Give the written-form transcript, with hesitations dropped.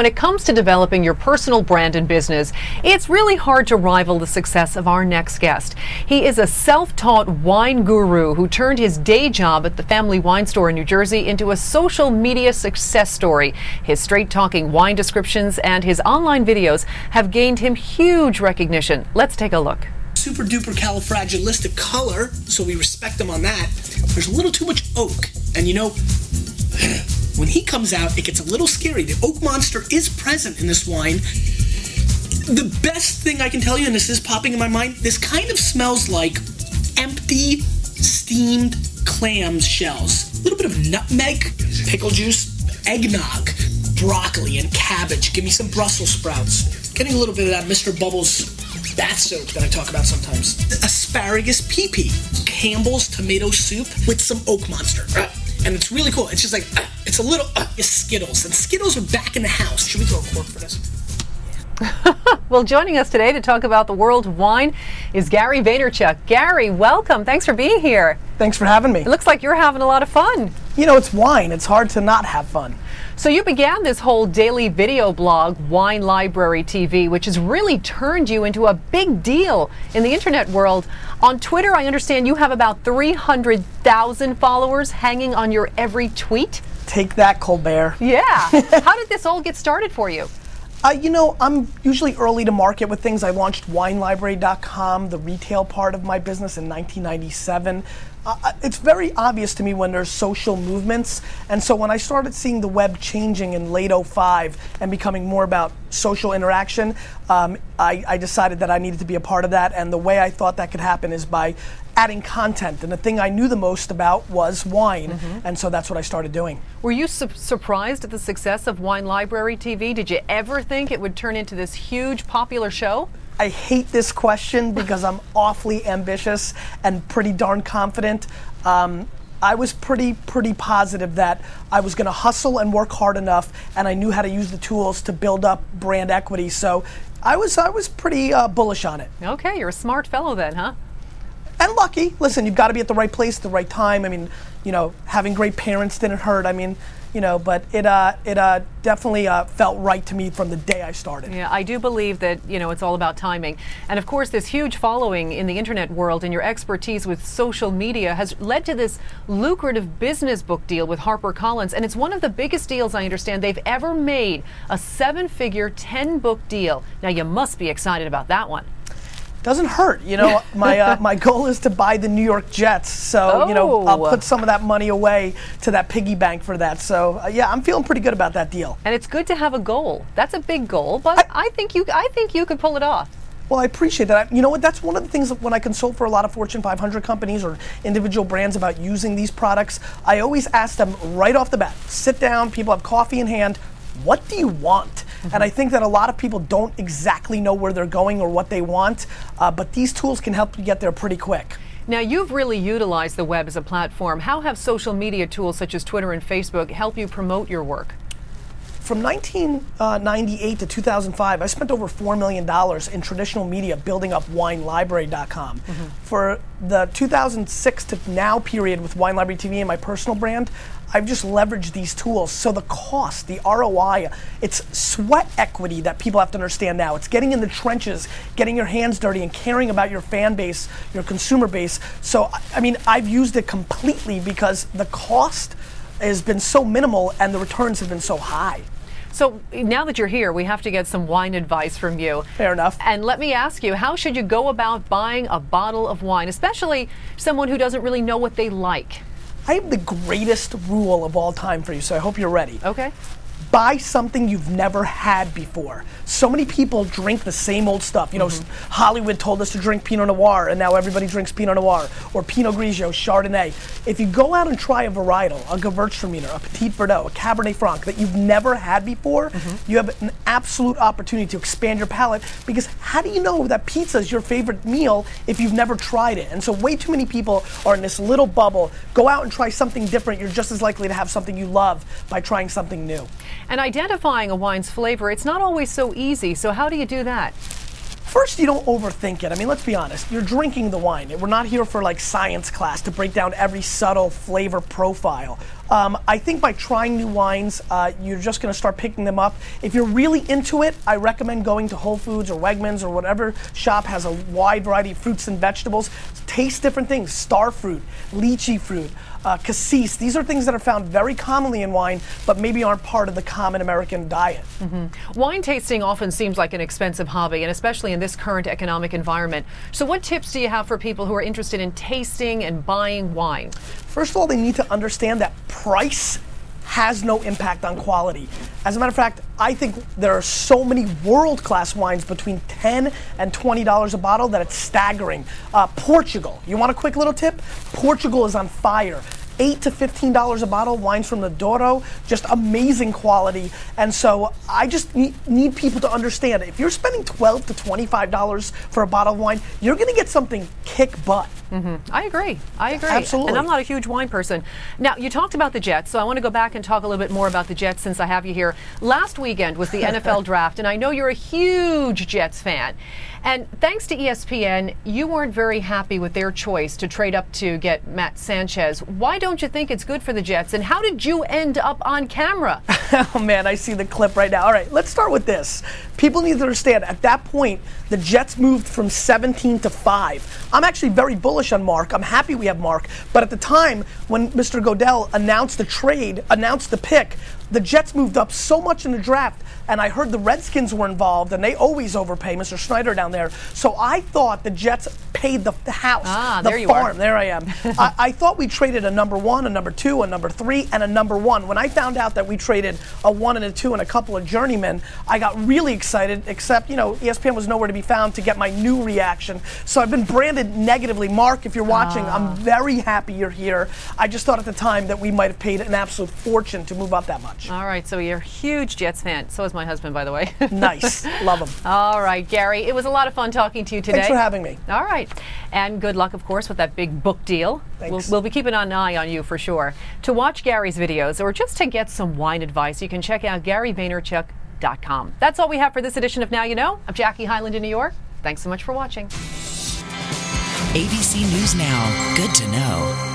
When it comes to developing your personal brand and business, it's really hard to rival the success of our next guest. He is a self-taught wine guru who turned his day job at the family wine store in New Jersey into a social media success story. His straight-talking wine descriptions and his online videos have gained him huge recognition. Let's take a look. Super duper califragilistic color, so we respect them on that. There's a little too much oak, and you know, when he comes out, it gets a little scary. The oak monster is present in this wine. The best thing I can tell you, and this is popping in my mind, this kind of smells like empty, steamed clams shells. A little bit of nutmeg, pickle juice, eggnog, broccoli, and cabbage. Give me some Brussels sprouts. Getting a little bit of that Mr. Bubbles bath soap that I talk about sometimes. Asparagus pea, Campbell's tomato soup with some oak monster. And it's really cool. It's just like, it's a little Skittles. And Skittles are back in the house. Should we throw a cork for this? Well, joining us today to talk about the world of wine is Gary Vaynerchuk. Gary, welcome. Thanks for being here. Thanks for having me. It looks like you're having a lot of fun. You know, it's wine. It's hard to not have fun. So you began this whole daily video blog, Wine Library TV, which has really turned you into a big deal in the internet world. On Twitter, I understand you have about 300,000 followers hanging on your every tweet. Take that, Colbert. Yeah. How did this all get started for you? You know, I'm usually early to market with things. I launched WineLibrary.com, the retail part of my business, in 1997. It's very obvious to me when there's social movements, and so when I started seeing the web changing in late '05 and becoming more about social interaction, I decided that I needed to be a part of that, and the way I thought that could happen is by adding content, and the thing I knew the most about was wine, and so that's what I started doing. Were you surprised at the success of Wine Library TV? Did you ever think it would turn into this huge popular show? I hate this question because I'm awfully ambitious and pretty darn confident. I was pretty positive that I was going to hustle and work hard enough, and I knew how to use the tools to build up brand equity. So I was pretty bullish on it. Okay, you're a smart fellow then, huh? And lucky. Listen, you've got to be at the right place at the right time. I mean, you know, having great parents didn't hurt. I mean, you know, but it definitely felt right to me from the day I started. Yeah, I do believe that, you know, it's all about timing. And of course, this huge following in the internet world and your expertise with social media has led to this lucrative business book deal with HarperCollins. And it's one of the biggest deals, I understand, they've ever made. A 7-figure, 10-book deal. Now, you must be excited about that one. Doesn't hurt, you know. My goal is to buy the New York Jets, so you know, I'll put some of that money away to that piggy bank for that. So yeah, I'm feeling pretty good about that deal. And it's good to have a goal. That's a big goal, but I think you could pull it off. Well, I appreciate that. You know what? That's one of the things that when I consult for a lot of Fortune 500 companies or individual brands about using these products, I always ask them right off the bat. Sit down, people have coffee in hand. What do you want? And I think that a lot of people don't exactly know where they're going or what they want, but these tools can help you get there pretty quick. Now, you've really utilized the web as a platform. How have social media tools such as Twitter and Facebook help you promote your work? From 1998 to 2005, I spent over $4 million in traditional media building up WineLibrary.com. For the 2006 to now period with Wine Library TV and my personal brand, I've just leveraged these tools. So the cost, the ROI, it's sweat equity that people have to understand now. It's getting in the trenches, getting your hands dirty and caring about your fan base, your consumer base. So, I mean, I've used it completely because the cost has been so minimal and the returns have been so high. So now that you're here, we have to get some wine advice from you. Fair enough. And let me ask you, how should you go about buying a bottle of wine, especially someone who doesn't really know what they like? I have the greatest rule of all time for you, so I hope you're ready. Okay. Buy something you've never had before. So many people drink the same old stuff. You know, Hollywood told us to drink Pinot Noir, and now everybody drinks Pinot Noir, or Pinot Grigio, Chardonnay. If you go out and try a varietal, a Gewürztraminer, a Petit Verdot, a Cabernet Franc that you've never had before, you have an absolute opportunity to expand your palate, because how do you know that pizza is your favorite meal if you've never tried it? And so way too many people are in this little bubble. Go out and try something different. You're just as likely to have something you love by trying something new. And identifying a wine's flavor, it's not always so easy. So how do you do that? First, you don't overthink it. I mean, let's be honest. You're drinking the wine. We're not here for like science class to break down every subtle flavor profile. I think by trying new wines, you're just going to start picking them up. If you're really into it, I recommend going to Whole Foods or Wegmans or whatever shop has a wide variety of fruits and vegetables. Taste different things, star fruit, lychee fruit, cassis. These are things that are found very commonly in wine, but maybe aren't part of the common American diet. Wine tasting often seems like an expensive hobby, and especially in this current economic environment. So what tips do you have for people who are interested in tasting and buying wine? First of all, they need to understand that price has no impact on quality. As a matter of fact, I think there are so many world-class wines between $10 and $20 a bottle that it's staggering. Portugal, you want a quick little tip? Portugal is on fire. $8 to $15 a bottle, wines from the Douro, just amazing quality. And so I just need people to understand, if you're spending $12 to $25 for a bottle of wine, you're gonna get something kick butt. I agree. Absolutely. And I'm not a huge wine person. Now, you talked about the Jets, so I want to go back and talk a little bit more about the Jets since I have you here. Last weekend was the NFL draft, and I know you're a huge Jets fan. And thanks to ESPN, you weren't very happy with their choice to trade up to get Matt Sanchez. Why don't you think it's good for the Jets, and how did you end up on camera? Oh man, I see the clip right now. All right, let's start with this. People need to understand, at that point, the Jets moved from 17 to 5. I'm actually very bullish on Mark. I'm happy we have Mark. But at the time, when Mr. Godell announced the trade, announced the pick, the Jets moved up so much in the draft, and I heard the Redskins were involved, and they always overpay, Mr. Schneider down there. So I thought the Jets paid the house, the farm. There I am. I thought we traded a number 1, a number 2, a number 3, and a number 1. When I found out that we traded a 1 and a 2 and a couple of journeymen, I got really excited, except, you know, ESPN was nowhere to be found to get my new reaction. So I've been branded negatively. Mark, if you're watching, I'm very happy you're here. I just thought at the time that we might have paid an absolute fortune to move up that much. All right, so you're a huge Jets fan. So is my husband, by the way. Nice. Love him. All right, Gary, it was a lot of fun talking to you today. Thanks for having me. All right. And good luck, of course, with that big book deal. Thanks. We'll be keeping an eye on you for sure. To watch Gary's videos or just to get some wine advice, you can check out GaryVaynerchuk.com. That's all we have for this edition of Now You Know. I'm Jackie Hyland in New York. Thanks so much for watching. ABC News Now. Good to know.